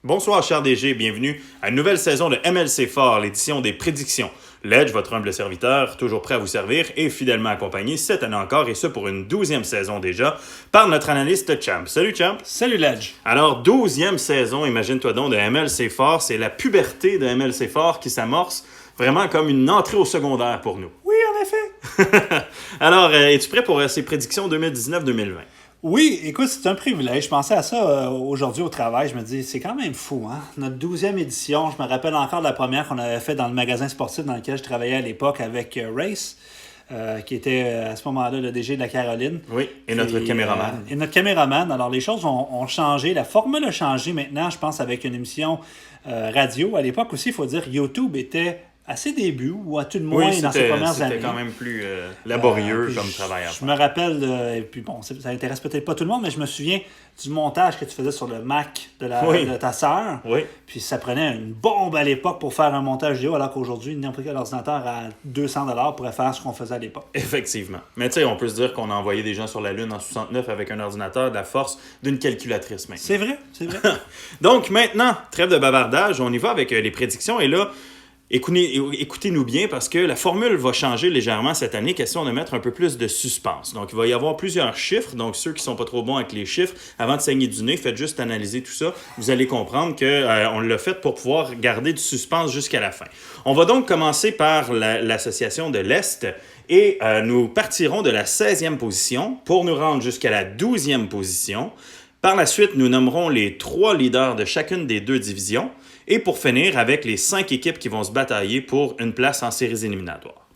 Bonsoir, cher DG, bienvenue à une nouvelle saison de MLC Fort, l'édition des prédictions. Ledge, votre humble serviteur, toujours prêt à vous servir et fidèlement accompagné cette année encore, et ce pour une 12e saison déjà, par notre analyste Champ. Salut Champ! Salut Ledge! Alors, 12e saison, imagine-toi donc, de MLC Fort, c'est la puberté de MLC Fort qui s'amorce vraiment comme une entrée au secondaire pour nous. Oui, en effet! Alors, es-tu prêt pour ces prédictions 2019-2020? Oui, écoute, c'est un privilège. Je pensais à ça aujourd'hui au travail. Je me dis, c'est quand même fou, hein? Notre 12e édition, je me rappelle encore de la première qu'on avait faite dans le magasin sportif dans lequel je travaillais à l'époque avec Race, qui était à ce moment-là le DG de la Caroline. Oui, et notre caméraman. Et notre caméraman. Alors, les choses ont changé. La formule a changé maintenant, je pense, avec une émission radio. À l'époque aussi, il faut dire, YouTube était à ses débuts, ou à tout le moins dans ses premières années. C'était quand même plus laborieux comme travail à faire. Je me rappelle, et puis bon, ça intéresse peut-être pas tout le monde, mais je me souviens du montage que tu faisais sur le Mac de ta sœur. Oui. Puis ça prenait une bombe à l'époque pour faire un montage vidéo, alors qu'aujourd'hui, n'importe quel ordinateur à 200$ pourrait faire ce qu'on faisait à l'époque. Effectivement. Mais tu sais, on peut se dire qu'on a envoyé des gens sur la Lune en 69 avec un ordinateur de la force d'une calculatrice maintenant. C'est vrai, c'est vrai. Donc maintenant, trêve de bavardage, on y va avec les prédictions, et là, écoutez-nous bien parce que la formule va changer légèrement cette année, question de mettre un peu plus de suspense. Donc, il va y avoir plusieurs chiffres. Donc, ceux qui ne sont pas trop bons avec les chiffres, avant de saigner du nez, faites juste analyser tout ça. Vous allez comprendre qu'on l'a fait pour pouvoir garder du suspense jusqu'à la fin. On va donc commencer par l'association de l'Est et nous partirons de la 16e position pour nous rendre jusqu'à la 12e position. Par la suite, nous nommerons les 3 leaders de chacune des 2 divisions. Et pour finir, avec les 5 équipes qui vont se batailler pour une place en séries éliminatoires.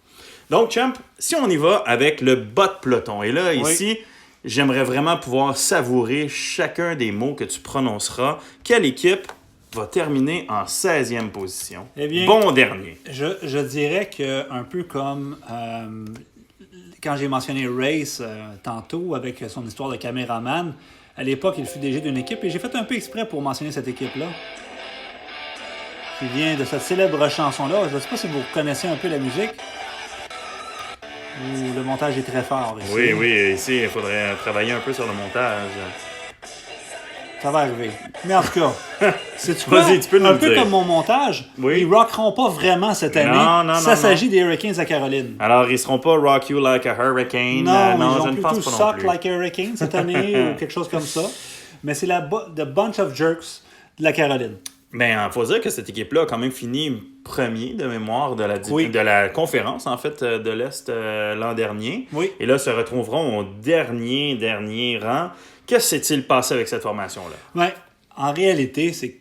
Donc, Champ, si on y va avec le bas de peloton, et là, ici, j'aimerais vraiment pouvoir savourer chacun des mots que tu prononceras. Quelle équipe va terminer en 16e position? Eh bien, bon dernier. Je dirais que un peu comme quand j'ai mentionné Race tantôt avec son histoire de caméraman, à l'époque, il fut DG d'une équipe, et j'ai fait un peu exprès pour mentionner cette équipe-là, qui vient de cette célèbre chanson-là. Je ne sais pas si vous connaissez un peu la musique. Le montage est très fort ici. Oui, ici, il faudrait travailler un peu sur le montage. Ça va arriver. Mais en tout cas, c'est-tu quoi? Vas-y, tu peux nous un le peu dire. comme mon montage, ils rockeront pas vraiment cette année. Non, ça s'agit des Hurricanes à Caroline. Alors, ils seront pas Rock You Like a Hurricane. Non, non ils je ont ne pense plutôt pas non Suck plus. Like a Hurricane cette année ou quelque chose comme ça. Mais c'est The Bunch of Jerks de la Caroline. Ben, il faut dire que cette équipe-là a quand même fini premier de mémoire de la conférence, en fait, de l'Est l'an dernier. Oui. Et là, se retrouveront au dernier rang. Qu'est-ce qui s'est-il passé avec cette formation-là? Ouais. En réalité, c'est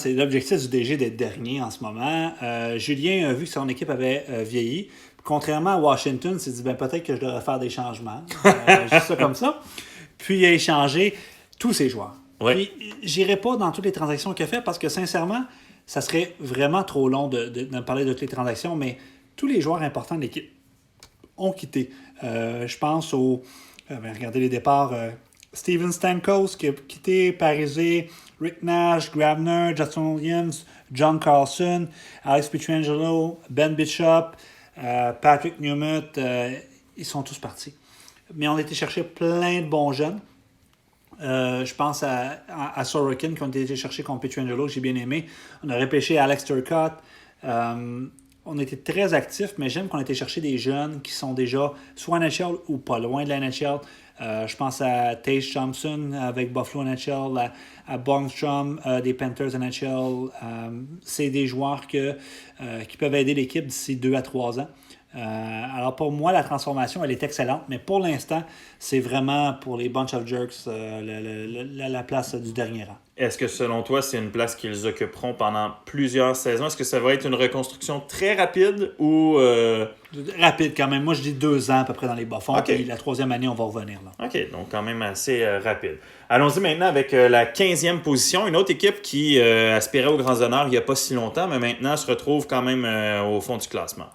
l'objectif du DG d'être dernier en ce moment. Julien a vu que son équipe avait vieilli. Contrairement à Washington, il s'est dit peut-être que je devrais faire des changements. Juste ça comme ça. Puis il a échangé tous ses joueurs. Ouais. Puis j'irai pas dans toutes les transactions qu'il a fait parce que sincèrement, ça serait vraiment trop long de parler de toutes les transactions, mais tous les joueurs importants de l'équipe ont quitté. Je pense regardez les départs. Steven Stamkos qui a quitté, Parisé, Rick Nash, Grabner, Justin Williams, John Carlson, Alex Pietrangelo, Ben Bishop, Patrick Newmut, ils sont tous partis. Mais on a été chercher plein de bons jeunes. Je pense à Sorokin qui ont été chercher contre Pietrangelo, que j'ai bien aimé. On a repêché Alex Turcotte. On a été très actifs, mais j'aime qu'on ait été chercher des jeunes qui sont déjà soit NHL ou pas loin de la NHL. Je pense à Tage Thompson avec Buffalo NHL, à Bornstrom des Panthers NHL. C'est des joueurs qui peuvent aider l'équipe d'ici 2 à 3 ans. Alors pour moi, la transformation, elle est excellente, mais pour l'instant, c'est vraiment pour les Bunch of Jerks la place du dernier rang. Est-ce que selon toi, c'est une place qu'ils occuperont pendant plusieurs saisons? Est-ce que ça va être une reconstruction très rapide ou... Rapide quand même. Moi, je dis 2 ans à peu près dans les bas-fonds. Okay. Puis la 3e année, on va revenir là. OK, donc quand même assez rapide. Allons-y maintenant avec la 15e position. Une autre équipe qui aspirait aux grands honneurs il n'y a pas si longtemps, mais maintenant se retrouve quand même au fond du classement.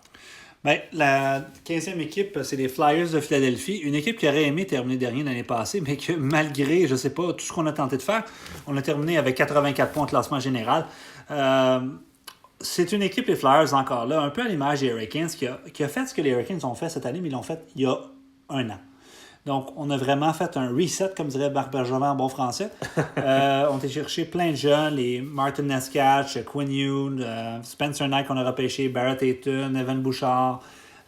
Bien, la 15e équipe, c'est les Flyers de Philadelphie. Une équipe qui aurait aimé terminer dernier l'année passée, mais que malgré, je ne sais pas, tout ce qu'on a tenté de faire, on a terminé avec 84 points au classement général. C'est une équipe, les Flyers, encore là, un peu à l'image des Hurricanes, qui a fait ce que les Hurricanes ont fait cette année, mais ils l'ont fait il y a 1 an. Donc, on a vraiment fait un reset, comme dirait Marc Bergevin en bon français. On a cherché plein de jeunes, les Martin Nescatch, Quinn Hughes, Spencer Knight qu'on a repêché, Barrett Hayton, Evan Bouchard.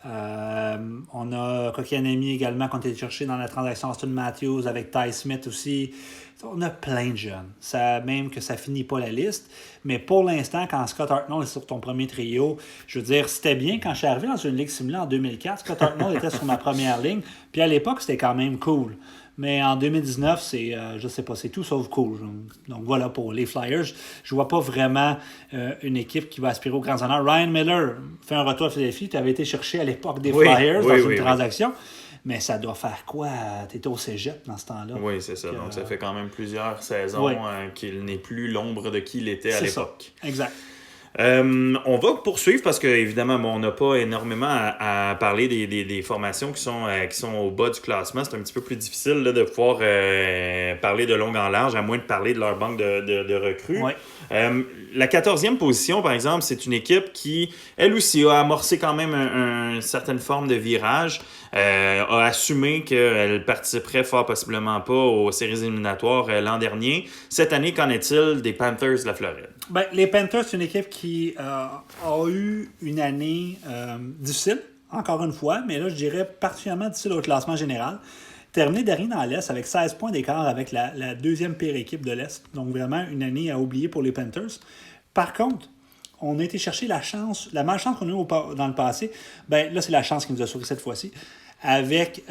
On a Kotkaniemi également qu'on a été chercher dans la transaction Austin Matthews avec Ty Smith aussi. On a plein de jeunes. Ça, même que ça finit pas la liste. Mais pour l'instant, quand Scott Hartnell est sur ton premier trio, je veux dire, c'était bien quand je suis arrivé dans une ligue similaire en 2004. Scott Hartnell était sur ma première ligne. Puis à l'époque, c'était quand même cool. Mais en 2019, c'est, je sais pas, c'est tout sauf cool. Donc voilà, pour les Flyers, je vois pas vraiment une équipe qui va aspirer aux grands honneurs. Ryan Miller fait un retour à Philadelphie. Tu avais été cherché à l'époque des Flyers dans une transaction. Mais ça doit faire quoi? Tu étais au cégep dans ce temps-là. Oui, c'est ça. Donc ça fait quand même plusieurs saisons qu'il n'est plus l'ombre de qui il était à l'époque. Ça. Exact. On va poursuivre parce que évidemment on n'a pas énormément à parler des formations qui sont au bas du classement. C'est un petit peu plus difficile là, de pouvoir parler de long en large, à moins de parler de leur banque de recrues. Ouais. La 14e position, par exemple, c'est une équipe qui, elle aussi, a amorcé quand même une certaine forme de virage, a assumé qu'elle participerait fort possiblement pas aux séries éliminatoires l'an dernier. Cette année, qu'en est-il des Panthers de la Floride? Ben, les Panthers, c'est une équipe qui a eu une année difficile, encore une fois, mais là, je dirais particulièrement difficile au classement général. Terminé dernier dans l'Est avec 16 points d'écart avec la deuxième pire équipe de l'Est. Donc, vraiment, une année à oublier pour les Panthers. Par contre, on a été chercher la malchance qu'on a eu dans le passé. Ben, là, c'est la chance qui nous a souri cette fois-ci avec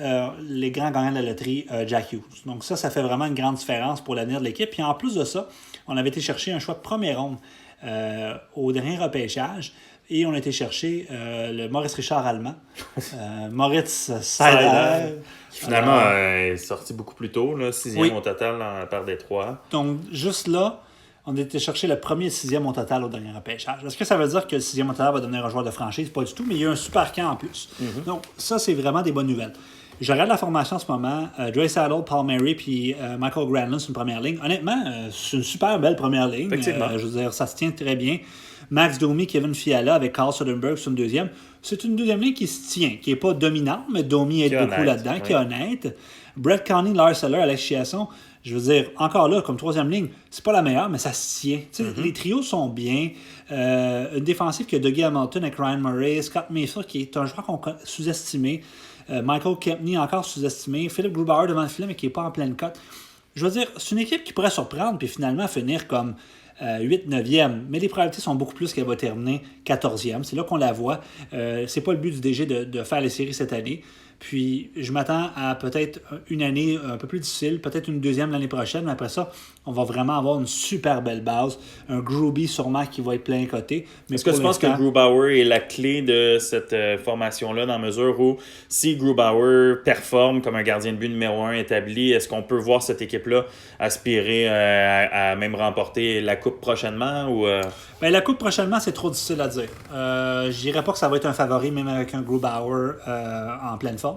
les grands gagnants de la loterie, Jack Hughes. Donc ça fait vraiment une grande différence pour l'avenir de l'équipe. Puis en plus de ça, on avait été chercher un choix de première ronde au dernier repêchage. Et on a été chercher le Maurice Richard allemand. Moritz Seider. Qui finalement est sorti beaucoup plus tôt, là, 6e au total par Détroit. Donc, juste là, on a été chercher le premier 6e au total au dernier repêchage. Est-ce que ça veut dire que le 6e au total va devenir un joueur de franchise? Pas du tout, mais il y a un super camp en plus. Mm-hmm. Donc, ça, c'est vraiment des bonnes nouvelles. Je regarde la formation en ce moment. Dre Saddle, Paul Mary puis Michael Granlund, c'est une première ligne. Honnêtement, c'est une super belle première ligne. Je veux dire, ça se tient très bien. Max Domi, Kevin Fiala avec Carl Soderberg sur une deuxième. C'est une deuxième ligne qui se tient, qui n'est pas dominante, mais Domi aide beaucoup là-dedans, qui est honnête. Brett Conley, Lars Eller, Alex Chiasson, je veux dire, encore là, comme troisième ligne, c'est pas la meilleure, mais ça se tient. Mm-hmm. Les trios sont bien. Une défensive qui a Dougie Hamilton avec Ryan Murray, Scott Mesa, qui est un joueur qu'on sous-estimé. Michael Kempney, encore sous-estimé. Philippe Grubauer devant le filet, mais qui n'est pas en pleine cote. Je veux dire, c'est une équipe qui pourrait surprendre puis finalement finir comme 8-9e. Mais les probabilités sont beaucoup plus qu'elle va terminer 14e. C'est là qu'on la voit. C'est pas le but du DG de faire les séries cette année. Puis, je m'attends à peut-être une année un peu plus difficile, peut-être une deuxième l'année prochaine, mais après ça, on va vraiment avoir une super belle base. Un Groovy sûrement qui va être plein côté. Est-ce que tu penses que Grubauer est la clé de cette formation-là, dans la mesure où si Grubauer performe comme un gardien de but numéro 1 établi, est-ce qu'on peut voir cette équipe-là aspirer à même remporter la Coupe prochainement? Ou Ben, la Coupe prochainement, c'est trop difficile à dire. Je dirais pas que ça va être un favori, même avec un Grubauer en pleine forme.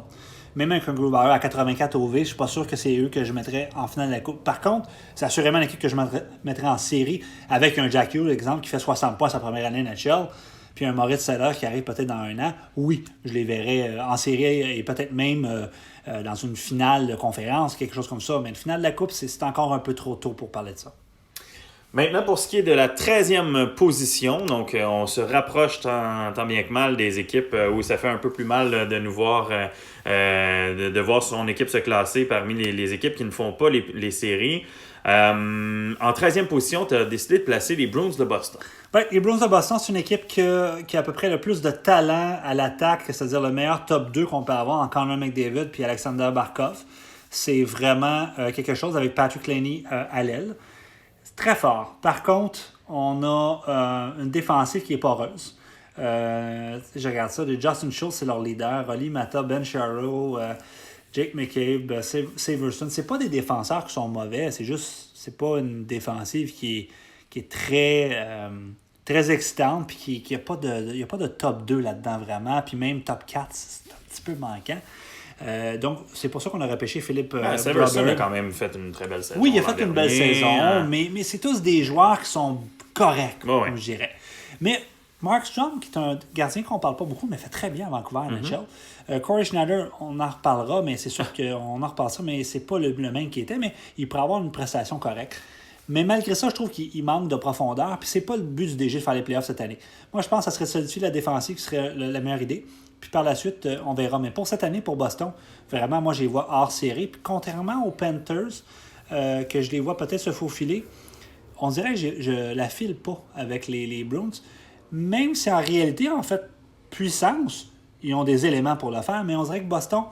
Même avec un Grubauer à 84 OV, je suis pas sûr que c'est eux que je mettrais en finale de la Coupe. Par contre, c'est assurément l'équipe que je mettrais en série avec un Jack Hughes, exemple, qui fait 60 points sa première année NHL, puis un Moritz Seider qui arrive peut-être dans un an. Oui, je les verrais en série et peut-être même dans une finale de conférence, quelque chose comme ça. Mais une finale de la Coupe, c'est encore un peu trop tôt pour parler de ça. Maintenant, pour ce qui est de la 13e position, donc on se rapproche tant bien que mal des équipes où ça fait un peu plus mal de nous voir, de voir son équipe se classer parmi les équipes qui ne font pas les séries. En 13e position, tu as décidé de placer les Bruins de Boston. Ouais, les Bruins de Boston, c'est une équipe qui a à peu près le plus de talent à l'attaque, c'est-à-dire le meilleur top 2 qu'on peut avoir en Connor McDavid puis Alexander Barkov. C'est vraiment quelque chose avec Patrick Laney à l'aile. Très fort. Par contre, on a une défensive qui est poreuse. Je regarde ça. Justin Schultz, c'est leur leader. Oli Mata, Ben Sharrow, Jake McCabe, Severson. C'est pas des défenseurs qui sont mauvais. C'est pas une défensive qui est très excitante. Puis il n'y a pas de top 2 là-dedans vraiment. Puis même top 4, c'est un petit peu manquant. Donc, c'est pour ça qu'on a repêché Philippe Severson a quand même fait une très belle saison. Oui, il a fait une belle saison, mais c'est tous des joueurs qui sont corrects, comme je dirais. Mais Mark Strong, qui est un gardien qu'on ne parle pas beaucoup, mais fait très bien à Vancouver, NHL. Corey Schneider, on en reparlera, mais c'est sûr qu'on en reparle ça, mais c'est pas le même qu'il était, mais il pourrait avoir une prestation correcte. Mais malgré ça, je trouve qu'il manque de profondeur, puis c'est pas le but du DG de faire les playoffs cette année. Moi, je pense que ça serait solidifier la défensive qui serait la meilleure idée. Puis par la suite, on verra. Mais pour cette année, pour Boston, vraiment, moi, je les vois hors série. Puis contrairement aux Panthers, que je les vois peut-être se faufiler, on dirait que je la file pas avec les Bruins. Même si en réalité, en fait, puissance, ils ont des éléments pour le faire, mais on dirait que Boston,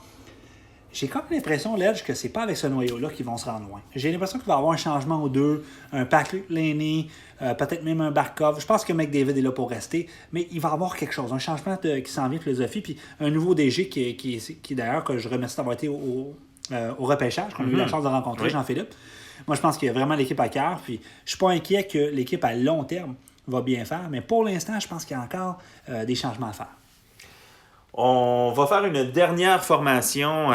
j'ai comme l'impression, Ledge, que c'est pas avec ce noyau-là qu'ils vont se rendre loin. J'ai l'impression qu'il va y avoir un changement ou deux, un Patrick Laney, peut-être même un Barkov. Je pense que McDavid est là pour rester, mais il va y avoir quelque chose, un changement qui s'en vient de philosophie, puis un nouveau DG qui d'ailleurs, que je remercie d'avoir été au repêchage, qu'on a eu la chance de rencontrer, Jean-Philippe. Moi, je pense qu'il y a vraiment l'équipe à cœur, puis je suis pas inquiet que l'équipe à long terme va bien faire, mais pour l'instant, je pense qu'il y a encore des changements à faire. On va faire une dernière formation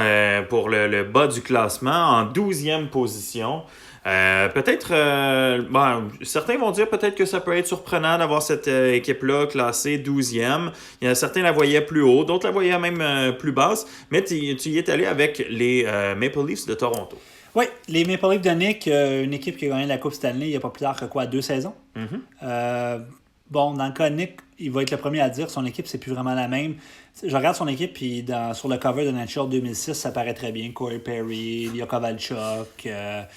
pour le bas du classement en 12e position. Certains vont dire peut-être que ça peut être surprenant d'avoir cette équipe-là classée 12e. Il y a certains la voyaient plus haut, d'autres la voyaient même plus basse, mais tu y es allé avec les Maple Leafs de Toronto. Oui, les Maple Leafs de Nick, une équipe qui a gagné la Coupe Stanley il n'y a pas plus tard que 2 saisons. Dans le cas de Nick, il va être le premier à dire que son équipe, c'est plus vraiment la même. Je regarde son équipe, puis sur le cover de Nature 2006, ça paraît très bien. Corey Perry, Ilya Kovalchuk, ça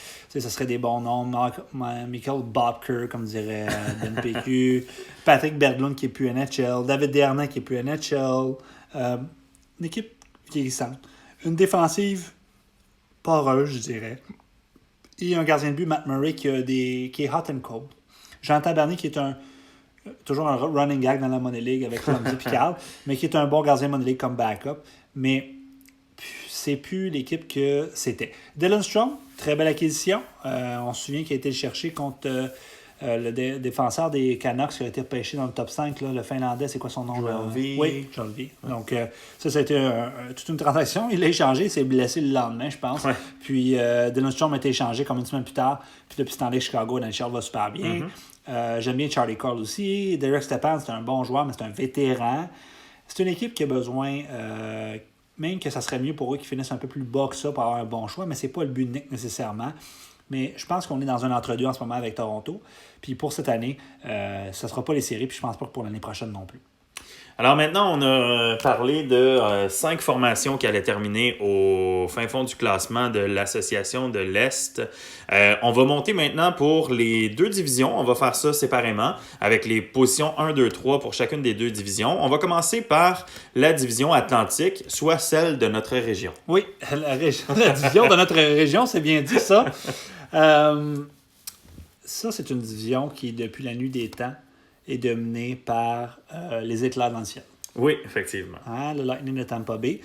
serait des bons noms. Michael Bobker, comme dirait DNPQ. Patrick Berglund, qui est plus NHL. David Desharnais, qui est plus NHL. Une équipe vieillissante. Une défensive poreuse, je dirais. Et un gardien de but, Matt Murray, qui est hot and cold. Jean Tabarny, qui est toujours un running gag dans la Money League avec Ramsey Picard, mais qui est un bon gardien Money League comme backup. Mais c'est plus l'équipe que c'était. Dylan Strome, très belle acquisition. On se souvient qu'il a été cherché contre le défenseur des Canucks qui a été repêché dans le top 5, là, le Finlandais, c'est quoi son nom? Jolvi. Oui, Jolvi. Donc, ça a été toute une transaction. Il l'a échangé, il s'est blessé le lendemain, je pense. Ouais. Puis, Dylan Strome a été échangé comme une semaine plus tard. Puis, depuis ce temps-là, Chicago, NHL va super bien. J'aime bien Charlie Cole aussi. Derek Stepan, c'est un bon joueur, mais c'est un vétéran. C'est une équipe qui a besoin, même que ça serait mieux pour eux qu'ils finissent un peu plus bas que ça pour avoir un bon choix, mais c'est pas le but de Nick nécessairement. Mais je pense qu'on est dans un entre-deux en ce moment avec Toronto. Puis pour cette année, ça ne sera pas les séries, puis je pense pas que pour l'année prochaine non plus. Alors maintenant, on a parlé de 5 formations qui allaient terminer au fin fond du classement de l'Association de l'Est. On va monter maintenant pour les 2 divisions. On va faire ça séparément avec les positions 1, 2, 3 pour chacune des 2 divisions. On va commencer par la division Atlantique, soit celle de notre région. Oui, la division de notre région, c'est bien dit ça. Ça, c'est une division qui, depuis la nuit des temps, est dominé par les éclairs dans le ciel. Oui, effectivement. Le Lightning de Tampa Bay.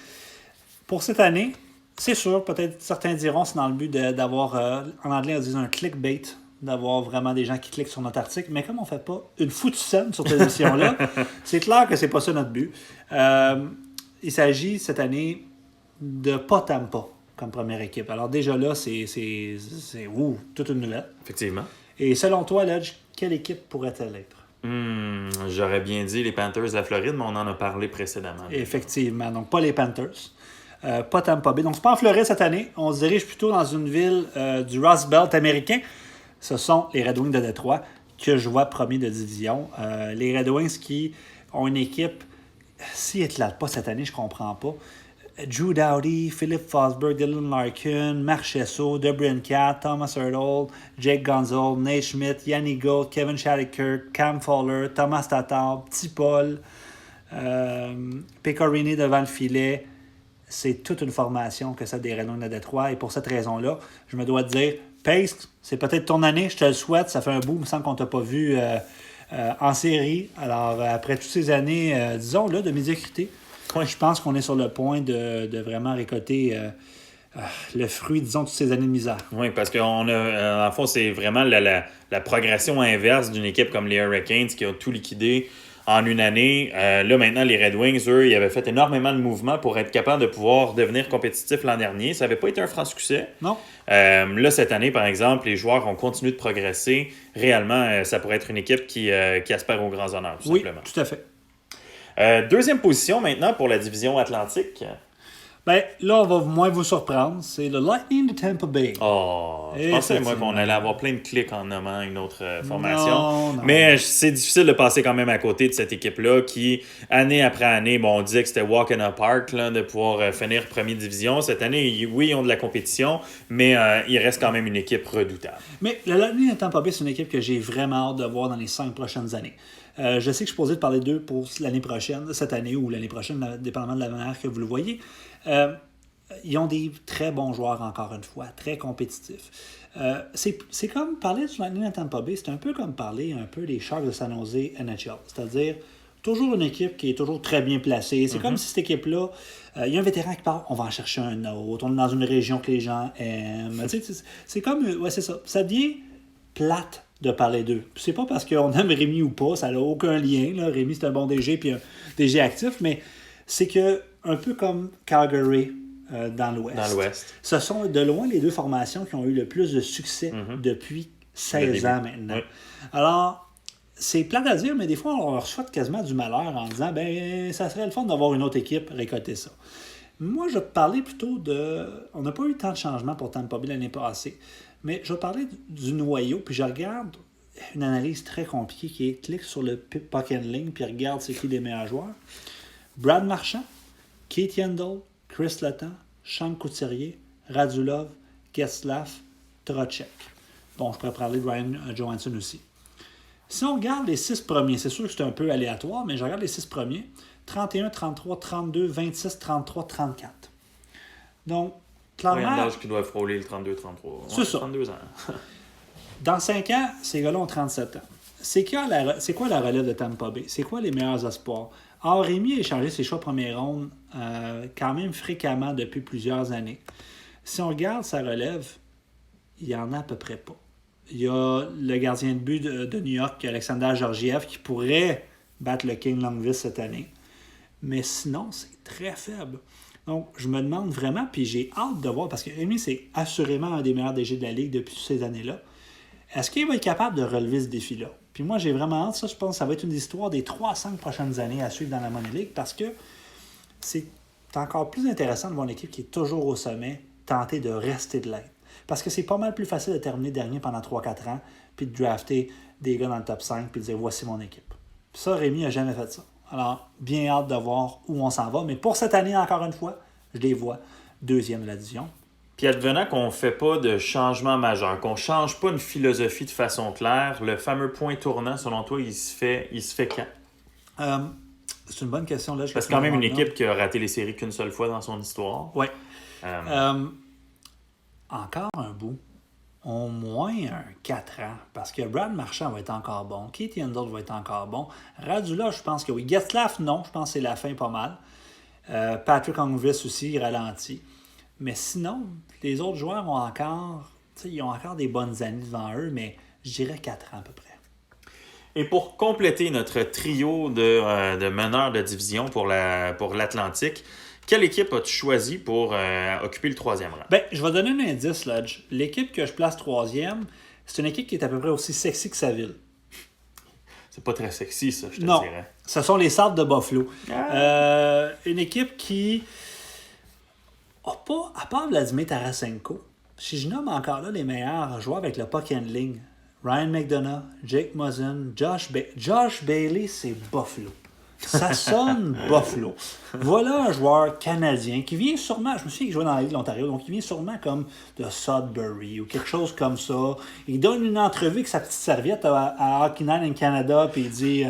Pour cette année, c'est sûr, peut-être certains diront c'est dans le but d'avoir, en anglais on dit un clickbait, d'avoir vraiment des gens qui cliquent sur notre article, mais comme on ne fait pas une foutue scène sur cette émission-là, c'est clair que c'est pas ça notre but. Il s'agit cette année de pas Tampa comme première équipe. Alors déjà là, c'est toute une nouvelle. Effectivement. Et selon toi, Ledge, quelle équipe pourrait-elle être? J'aurais bien dit les Panthers de la Floride, mais on en a parlé précédemment. Effectivement, donc pas les Panthers, pas Tampa Bay. Donc c'est pas en Floride cette année, on se dirige plutôt dans une ville du Rust Belt américain. Ce sont les Red Wings de Détroit que je vois premier de division. Les Red Wings qui ont une équipe, s'ils n'éclatent pas cette année, je comprends pas. Drew Doughty, Philip Forsberg, Dylan Larkin, Mark Chesso, DeBrincat, Thomas Hurdle, Jake Gonzalez, Nate Schmidt, Yanni Gould, Kevin Shattenkirk, Cam Fowler, Thomas Tatar, Petit Paul, Pecorini devant le filet. C'est toute une formation que celle des Red Wings de Détroit. Et pour cette raison-là, je me dois te dire, Pace, c'est peut-être ton année, je te le souhaite. Ça fait un bout, il me semble qu'on ne t'a pas vu en série. Alors, après toutes ces années, disons-le, de médiocrité, je pense qu'on est sur le point de vraiment récolter le fruit, disons, de toutes ces années de misère. Oui, parce qu'en fond, c'est vraiment la progression inverse d'une équipe comme les Hurricanes qui ont tout liquidé en une année. Là, maintenant, les Red Wings, eux, ils avaient fait énormément de mouvements pour être capables de pouvoir devenir compétitifs l'an dernier. Ça n'avait pas été un franc succès. Non. Là, cette année, par exemple, les joueurs ont continué de progresser. Réellement, ça pourrait être une équipe qui aspire aux grands honneurs, tout simplement. Oui, tout à fait. Deuxième position maintenant pour la division Atlantique. Ben, là, on va moins vous surprendre. C'est le Lightning de Tampa Bay. Je pensais, moi, qu'on allait avoir plein de clics en nommant une autre formation. Non. Mais c'est difficile de passer quand même à côté de cette équipe-là qui, année après année, on disait que c'était walk in a park là, de pouvoir finir première division. Cette année, oui, ils ont de la compétition, mais il reste quand même une équipe redoutable. Mais le Lightning de Tampa Bay, c'est une équipe que j'ai vraiment hâte de voir dans les 5 prochaines années. Je sais que je suis posé de parler d'eux pour l'année prochaine, cette année ou l'année prochaine, dépendamment de la manière que vous le voyez. Ils ont des très bons joueurs, encore une fois, très compétitifs. C'est comme parler du Lightning de Tampa Bay, c'est un peu comme parler un peu des Sharks de San Jose NHL. C'est-à-dire, toujours une équipe qui est toujours très bien placée. C'est comme si cette équipe-là, il y a un vétéran qui part, on va en chercher un autre, on est dans une région que les gens aiment. C'est comme, c'est ça. Ça devient plate de parler d'eux. C'est pas parce qu'on aime Rémi ou pas, ça n'a aucun lien. Là. Rémi, c'est un bon DG, puis un DG actif, mais c'est que, un peu comme Calgary dans l'Ouest. Dans l'Ouest. Ce sont de loin les deux formations qui ont eu le plus de succès depuis 16 ans maintenant. Oui. Alors, c'est plate à dire, mais des fois, on leur souhaite quasiment du malheur en disant, ben, ça serait le fun d'avoir une autre équipe récolter ça. Moi, je vais te parler plutôt de... On n'a pas eu tant de changements pour Tampa Bay l'année passée, mais je vais parler du noyau, puis je regarde une analyse très compliquée qui est clique sur le puck handling, puis regarde c'est qui les meilleurs joueurs. Brad Marchand, Keith Yandel, Chris Letang, Sean Couturier, Radulov, Getzlaf, Trocheck. Bon, je pourrais parler de Ryan Johansson aussi. Si on regarde les 6 premiers, c'est sûr que c'est un peu aléatoire, mais je regarde les 6 premiers. 31, 33, 32, 26, 33, 34. Donc, clairement... Oui, un âge qui doit frôler le 32-33. C'est ça. 32 ans. Dans 5 ans, ces gars-là ont 37 ans. C'est quoi la relève de Tampa Bay? C'est quoi les meilleurs espoirs? Or, Rémi a échangé ses choix première ronde quand même fréquemment depuis plusieurs années. Si on regarde sa relève, il n'y en a à peu près pas. Il y a le gardien de but de New York, Alexander Georgiev, qui pourrait battre le King Lundqvist cette année. Mais sinon, c'est très faible. Donc, je me demande vraiment, puis j'ai hâte de voir, parce que Rémi, c'est assurément un des meilleurs DG de la Ligue depuis ces années-là. Est-ce qu'il va être capable de relever ce défi-là? Puis moi, j'ai vraiment hâte. Ça, je pense que ça va être une histoire des 3 à 5 prochaines années à suivre dans la Money League, parce que c'est encore plus intéressant de voir une équipe qui est toujours au sommet tenter de rester de l'être. Parce que c'est pas mal plus facile de terminer dernier pendant 3-4 ans, puis de drafter des gars dans le top 5, puis de dire « voici mon équipe ». Ça, Rémi n'a jamais fait ça. Alors, bien hâte de voir où on s'en va. Mais pour cette année, encore une fois, je les vois deuxième de la division. Puis advenant qu'on ne fait pas de changement majeur, qu'on ne change pas une philosophie de façon claire, le fameux point tournant, selon toi, il se fait quand? C'est une bonne question. Là, c'est quand même une équipe qui a raté les séries qu'une seule fois dans son histoire. Oui. Encore un bout. Au moins un 4 ans. Parce que Brad Marchand va être encore bon. Keith Yandel va être encore bon. Radula, je pense que oui. Getzlaf, non. Je pense que c'est la fin pas mal. Patrick Lundqvist aussi, il ralentit. Mais sinon, les autres joueurs ont encore... Ils ont encore des bonnes années devant eux, mais je dirais 4 ans à peu près. Et pour compléter notre trio de meneurs de division pour l'Atlantique, quelle équipe as-tu choisi pour occuper le 3e rang? Ben, je vais donner un indice, Lodge. L'équipe que je place 3e, c'est une équipe qui est à peu près aussi sexy que sa ville. C'est pas très sexy, ça, je te non, dirais. Ce sont les Sabres de Buffalo. Une équipe qui n'a pas, à part Vladimir Tarasenko, si je nomme encore là les meilleurs joueurs avec le puck handling, Ryan McDonough, Jake Muzzin, Josh Bailey, c'est Buffalo. Ça sonne Buffalo. Voilà un joueur canadien qui vient sûrement, je me souviens qu'il jouait dans la Ligue de l'Ontario, donc il vient sûrement comme de Sudbury ou quelque chose comme ça. Il donne une entrevue avec sa petite serviette à Hockey Night in Canada, puis il dit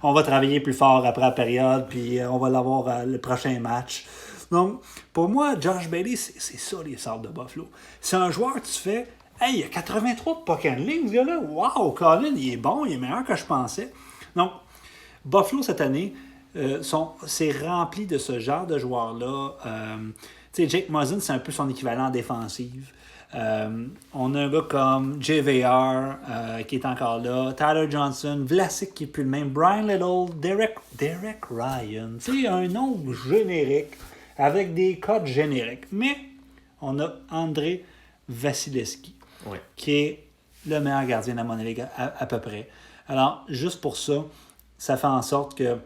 on va travailler plus fort après la période, puis on va l'avoir le prochain match. Donc, pour moi, Josh Bailey, c'est ça les Sabres de Buffalo. C'est un joueur que tu fais, hey, il y a 83 de puck handling, ce gars-là. Wow, Colin, il est bon, il est meilleur que je pensais. Donc, Buffalo, cette année, c'est rempli de ce genre de joueurs-là. Tu sais, Jake Muzzin, c'est un peu son équivalent en défensive. On a un gars comme JVR qui est encore là, Tyler Johnson, Vlasic qui est plus le même, Brian Little, Derek Ryan. Tu sais, un nom générique avec des codes génériques. Mais on a André Vasilevskiy, qui est le meilleur gardien de la Money League à peu près. Alors, juste pour ça, ça fait en sorte que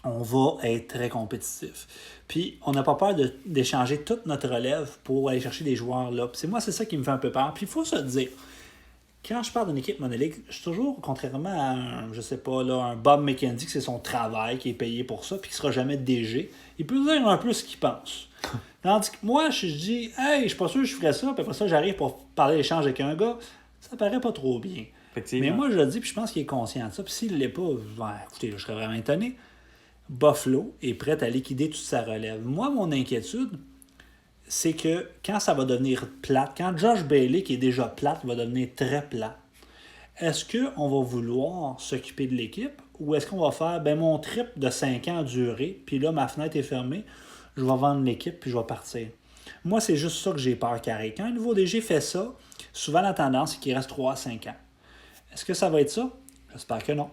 on va être très compétitif. Puis, on n'a pas peur d'échanger toute notre relève pour aller chercher des joueurs là. Puis, c'est ça qui me fait un peu peur. Puis, il faut se dire, quand je parle d'une équipe Money League, je suis toujours, contrairement à un Bob McKenzie, que c'est son travail, qui est payé pour ça, puis qui ne sera jamais DG, il peut dire un peu ce qu'il pense. Tandis que moi, je dis, hey, je suis pas sûr que je ferais ça, puis après ça, j'arrive pour parler d'échange avec un gars, ça paraît pas trop bien. Mais moi, je le dis, puis je pense qu'il est conscient de ça. Puis s'il ne l'est pas, écoutez, je serais vraiment étonné. Buffalo est prêt à liquider toute sa relève. Moi, mon inquiétude, c'est que quand ça va devenir plate, quand Josh Bailey, qui est déjà plate, va devenir très plate, est-ce qu'on va vouloir s'occuper de l'équipe ou est-ce qu'on va faire, mon trip de 5 ans a duré, puis là, ma fenêtre est fermée, je vais vendre l'équipe, puis je vais partir. Moi, c'est juste ça que j'ai peur carré. Quand un nouveau DG fait ça, souvent la tendance, c'est qu'il reste 3 à 5 ans. Est-ce que ça va être ça? J'espère que non.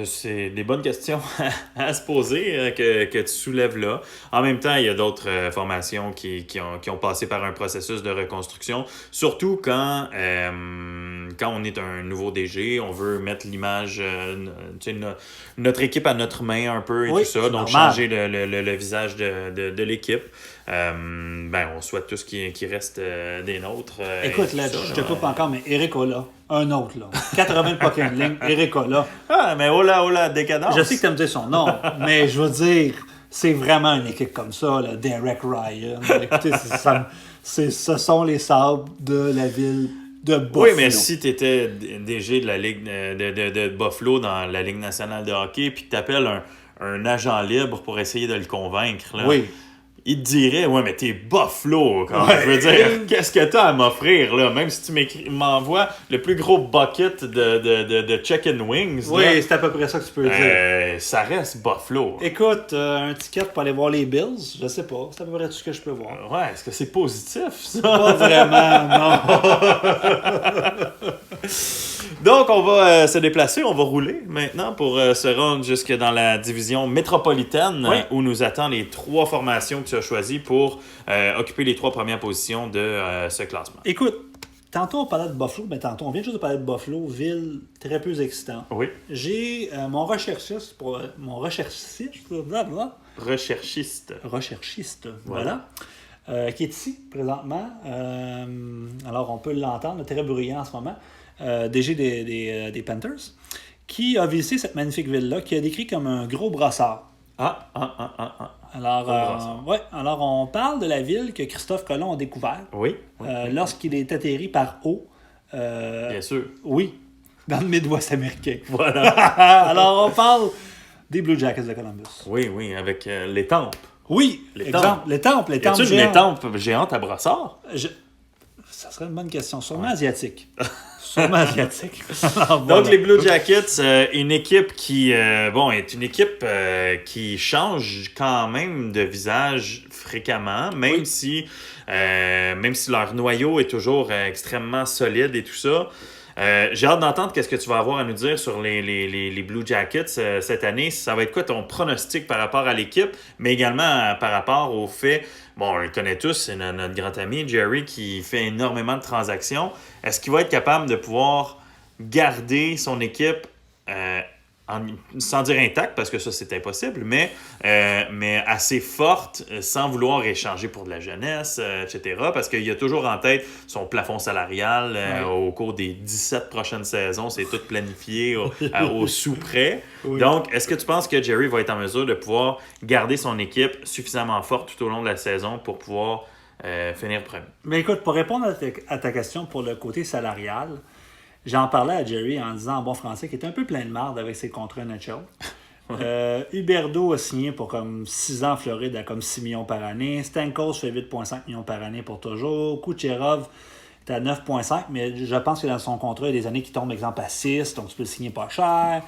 C'est des bonnes questions à se poser que tu soulèves là. En même temps, il y a d'autres formations qui ont passé par un processus de reconstruction. Surtout quand on est un nouveau DG, on veut mettre l'image, notre équipe à notre main un peu et tout ça. Donc, changer le visage de l'équipe. On souhaite tout ce qui reste des nôtres. Écoute, là, je te coupe encore, mais Eric Ola, un autre, là. 80 points de ligne, Eric Ola. Ah, mais Ola, décadence. Je sais que tu aimes dire son nom, mais je veux dire, c'est vraiment une équipe comme ça, là, Derek Ryan. Écoutez, ce sont les sables de la ville de Buffalo. Oui, mais si tu étais DG de la Ligue de Buffalo dans la Ligue nationale de hockey, puis que tu appelles un agent libre pour essayer de le convaincre, là, oui. Il te dirait, ouais, mais t'es Buffalo, quand je veux dire, qu'est-ce que t'as à m'offrir, là? Même si tu m'envoies le plus gros bucket de chicken wings. Oui, là, c'est à peu près ça que tu peux dire. Ça reste Buffalo. Écoute, un ticket pour aller voir les Bills, je sais pas, c'est à peu près tout ce que je peux voir. Ouais, est-ce que c'est positif, ça? Pas vraiment, non. Donc, on va se déplacer, on va rouler maintenant pour se rendre jusque dans la division métropolitaine où nous attendent les 3 formations que tu as choisies pour occuper les 3 premières positions de ce classement. Écoute, tantôt on parlait de Buffalo, mais on vient juste de parler de Buffalo, ville très peu excitante. Oui. J'ai mon recherchiste, voilà. Qui est ici présentement. Alors, on peut l'entendre, très bruyant en ce moment. DG des Panthers, qui a visité cette magnifique ville-là, qui a décrit comme un gros brossard. Alors, on parle de la ville que Christophe Colomb a découvert lorsqu'il est atterri par eau. Bien sûr. Oui, dans le Midwest américain. Voilà. Alors, on parle des Blue Jackets de Columbus. Oui, avec l'étampe. Oui, l'étampe Y a-t-il une étampe géante à brossard? Ça serait une bonne question. Sûrement asiatique. Alors, donc, les Blue Jackets, une équipe qui est une équipe qui change quand même de visage fréquemment, même si leur noyau est toujours extrêmement solide et tout ça. J'ai hâte d'entendre qu'est-ce que tu vas avoir à nous dire sur les Blue Jackets cette année. Ça va être quoi ton pronostic par rapport à l'équipe, mais également par rapport au fait, on le connaît tous, c'est notre grand ami Jerry qui fait énormément de transactions. Est-ce qu'il va être capable de pouvoir garder son équipe sans dire intacte, parce que ça c'est impossible, mais assez forte sans vouloir échanger pour de la jeunesse, etc. Parce qu'il y a toujours en tête son plafond salarial au cours des 17 prochaines saisons, c'est tout planifié au sous-près. Oui. Donc, est-ce que tu penses que Jerry va être en mesure de pouvoir garder son équipe suffisamment forte tout au long de la saison pour pouvoir finir premier? Mais écoute, pour répondre à ta question pour le côté salarial, j'en parlais à Jerry en disant en bon français qu'il était un peu plein de marde avec ses contrats NHL. Huberdeau a signé pour comme 6 ans en Floride à comme 6 millions par année. Stamkos fait 8,5 millions par année pour toujours. Kucherov est à 9,5, mais je pense que dans son contrat, il y a des années qui tombent, exemple, à 6, donc tu peux le signer pas cher.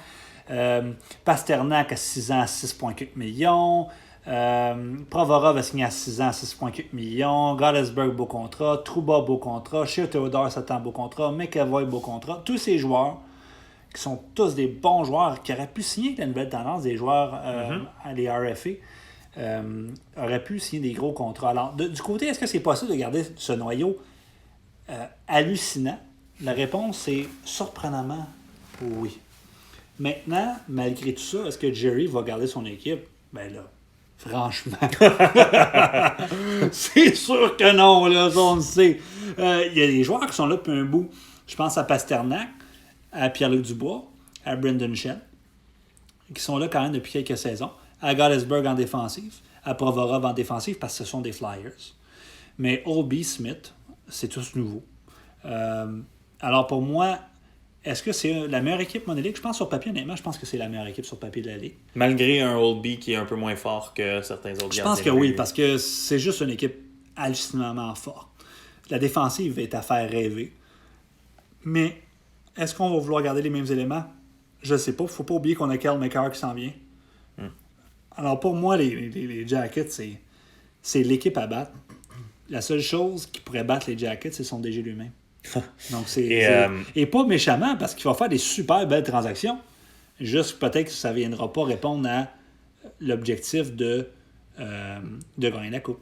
Pasternak à 6 ans à 6,4 millions. Provorov va signer à 6 ans, 6,4 millions. Gottesberg, beau contrat. Trouba, beau contrat. Shea Theodore, 7 ans, beau contrat. McAvoy, beau contrat. Tous ces joueurs qui sont tous des bons joueurs qui auraient pu signer avec la nouvelle tendance des joueurs les RFA auraient pu signer des gros contrats. Alors, du côté, est-ce que c'est possible de garder ce noyau hallucinant? La réponse est surprenamment oui. Maintenant, malgré tout ça, est-ce que Jerry va garder son équipe? Ben là, franchement, c'est sûr que non, là, ça, on le sait. Il y a des joueurs qui sont là depuis un bout. Je pense à Pasternak, à Pierre-Luc Dubois, à Brendan Shen, qui sont là quand même depuis quelques saisons, à Gottesberg en défensive, à Provorov en défensive, parce que ce sont des Flyers. Mais Obi, Smith, c'est tous nouveau. Alors pour moi, est-ce que c'est la meilleure équipe monolithique? Je pense sur papier, honnêtement, je pense que c'est la meilleure équipe sur papier de la Ligue. Malgré un Oldby qui est un peu moins fort que certains autres gardiens. Je pense que oui, parce que c'est juste une équipe hallucinamment forte. La défensive est à faire rêver. Mais est-ce qu'on va vouloir garder les mêmes éléments? Je ne sais pas. Il ne faut pas oublier qu'on a Kyle McCarr qui s'en vient. Alors pour moi, les Jackets, c'est l'équipe à battre. La seule chose qui pourrait battre les Jackets, c'est son DG lui-même. Donc et pas méchamment, parce qu'il va faire des super belles transactions. Juste peut-être que ça ne viendra pas répondre à l'objectif de gagner la coupe.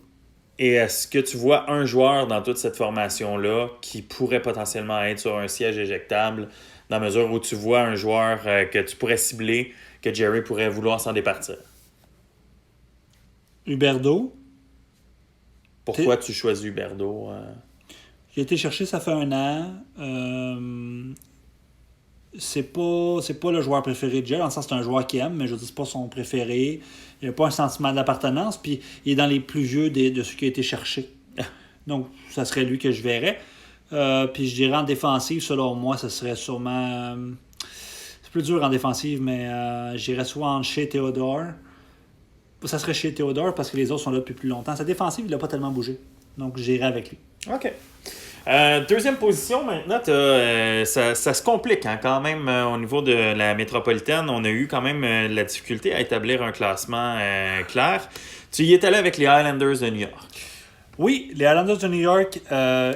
Et est-ce que tu vois un joueur dans toute cette formation-là qui pourrait potentiellement être sur un siège éjectable, dans la mesure où tu vois un joueur que tu pourrais cibler, que Jerry pourrait vouloir s'en départir? Huberdeau. Pourquoi tu choisis Huberdeau? J'ai été chercher, ça fait 1 an. C'est pas le joueur préféré de Jerry, dans le sens que c'est un joueur qu'il aime, mais je dis c'est pas son préféré. Il n'a pas un sentiment d'appartenance, puis il est dans les plus vieux de ceux qui ont été cherchés. Donc, ça serait lui que je verrais. Puis je dirais en défensive, selon moi, ça serait sûrement... c'est plus dur en défensive, mais j'irais soit en chez Theodore. Ça serait chez Theodore parce que les autres sont là depuis plus longtemps. Sa défensive, il n'a pas tellement bougé. Donc, j'irais avec lui. OK. Deuxième position, maintenant, ça se complique quand même au niveau de la métropolitaine. On a eu quand même la difficulté à établir un classement clair. Tu y es allé avec les Highlanders de New York. Oui, les Highlanders de New York,